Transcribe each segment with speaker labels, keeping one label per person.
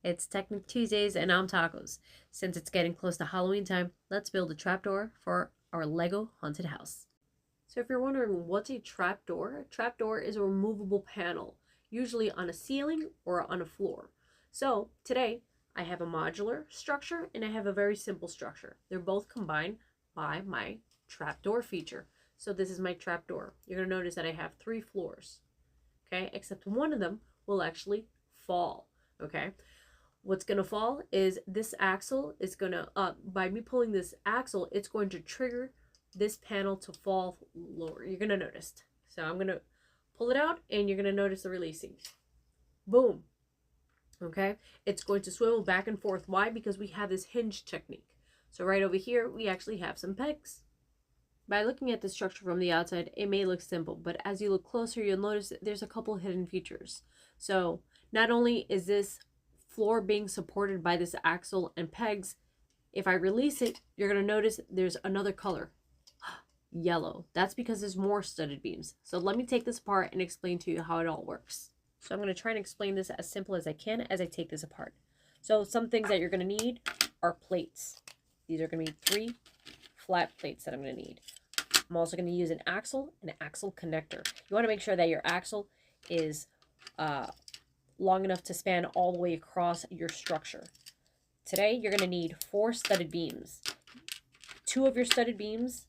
Speaker 1: It's Technic Tuesdays and I'm Tacos. Since it's getting close to Halloween time, let's build a trapdoor for our LEGO haunted house. So if you're wondering what's a trapdoor is a removable panel, usually on a ceiling or on a floor. So today I have a modular structure and I have a very simple structure. They're both combined by my trapdoor feature. So this is my trapdoor. You're going to notice that I have 3 floors, okay? Except one of them will actually fall, okay? What's going to fall is this axle is going to, by me pulling this axle, it's going to trigger this panel to fall lower. You're going to notice. So I'm going to pull it out and you're going to notice the releasing. Boom. Okay. It's going to swivel back and forth. Why? Because we have this hinge technique. So right over here, we actually have some pegs. By looking at the structure from the outside, it may look simple, but as you look closer, you'll notice that there's a couple hidden features. So not only is this floor being supported by this axle and pegs, if I release it, you're going to notice there's another color, yellow. That's because there's more studded beams. So let me take this apart and explain to you how it all works. So I'm going to try and explain this as simple as I can as I take this apart. So some things that you're going to need are plates. These are going to be 3 flat plates that I'm going to need. I'm also going to use an axle and an axle connector. You want to make sure that your axle is long enough to span all the way across your structure. Today, you're going to need 4 studded beams. 2 of your studded beams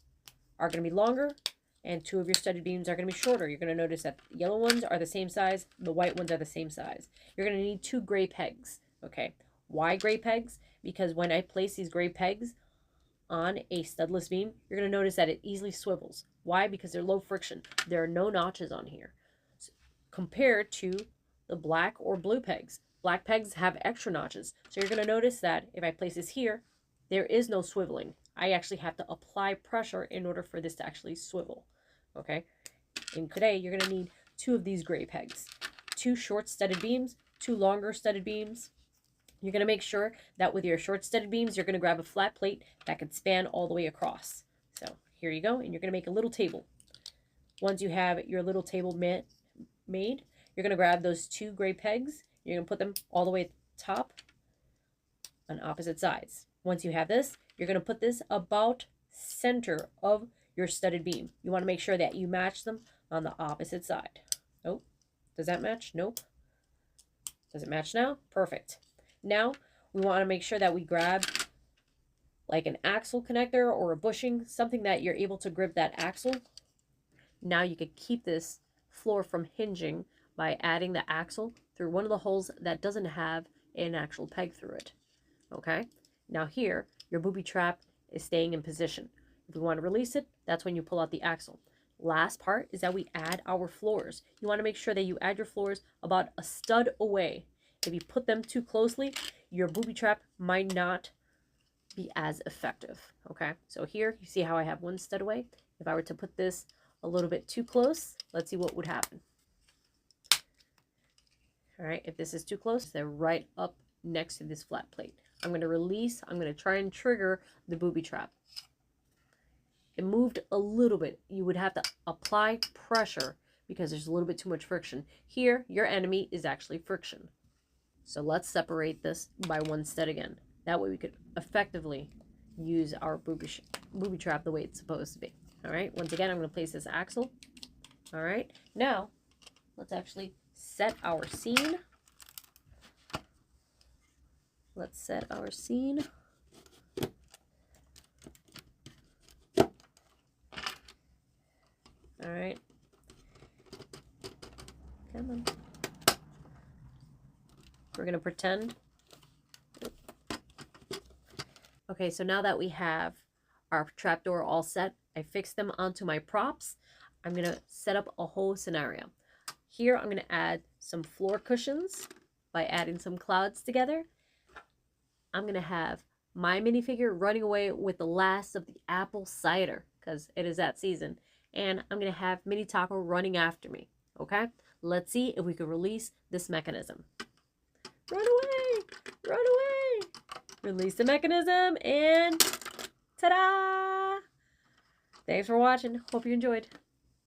Speaker 1: are going to be longer, and 2 of your studded beams are going to be shorter. You're going to notice that the yellow ones are the same size, the white ones are the same size. You're going to need 2 gray pegs, okay? Why gray pegs? Because when I place these gray pegs on a studless beam, you're going to notice that it easily swivels. Why? Because they're low friction. There are no notches on here, compared to the black or blue pegs. Black pegs have extra notches. So you're going to notice that if I place this here, there is no swiveling. I actually have to apply pressure in order for this to actually swivel. Okay? And today you're going to need 2 of these gray pegs. 2 short studded beams, 2 longer studded beams. You're going to make sure that with your short studded beams, you're going to grab a flat plate that can span all the way across. So here you go. And you're going to make a little table. Once you have your little table made, you're going to grab those 2 gray pegs. You're going to put them all the way at the top on opposite sides. Once you have this, you're going to put this about center of your studded beam. You want to make sure that you match them on the opposite side. Oh, does that match? Nope. Does it match now? Perfect. Now, we want to make sure that we grab like an axle connector or a bushing, something that you're able to grip that axle. Now you can keep this floor from hinging by adding the axle through one of the holes that doesn't have an actual peg through it. Okay? Now here, your booby trap is staying in position. If we want to release it, that's when you pull out the axle. Last part is that we add our floors. You want to make sure that you add your floors about a stud away. If you put them too closely, your booby trap might not be as effective. Okay? So here, you see how I have 1 stud away? If I were to put this a little bit too close, let's see what would happen. All right, if this is too close, they're right up next to this flat plate. I'm going to release, I'm going to try and trigger the booby trap. It moved a little bit. You would have to apply pressure because there's a little bit too much friction. Here, your enemy is actually friction. So let's separate this by 1 stud again. That way we could effectively use our booby trap the way it's supposed to be. All right, once again, I'm going to place this axle. All right, now let's actually set our scene. Let's set our scene. All right. Come on. We're going to pretend. Okay, so now that we have our trapdoor all set, I fixed them onto my props. I'm going to set up a whole scenario. Here, I'm going to add some floor cushions by adding some clouds together. I'm going to have my minifigure running away with the last of the apple cider because it is that season. And I'm going to have Mini Taco running after me. Okay? Let's see if we can release this mechanism. Run away! Run away! Release the mechanism and ta-da! Thanks for watching. Hope you enjoyed.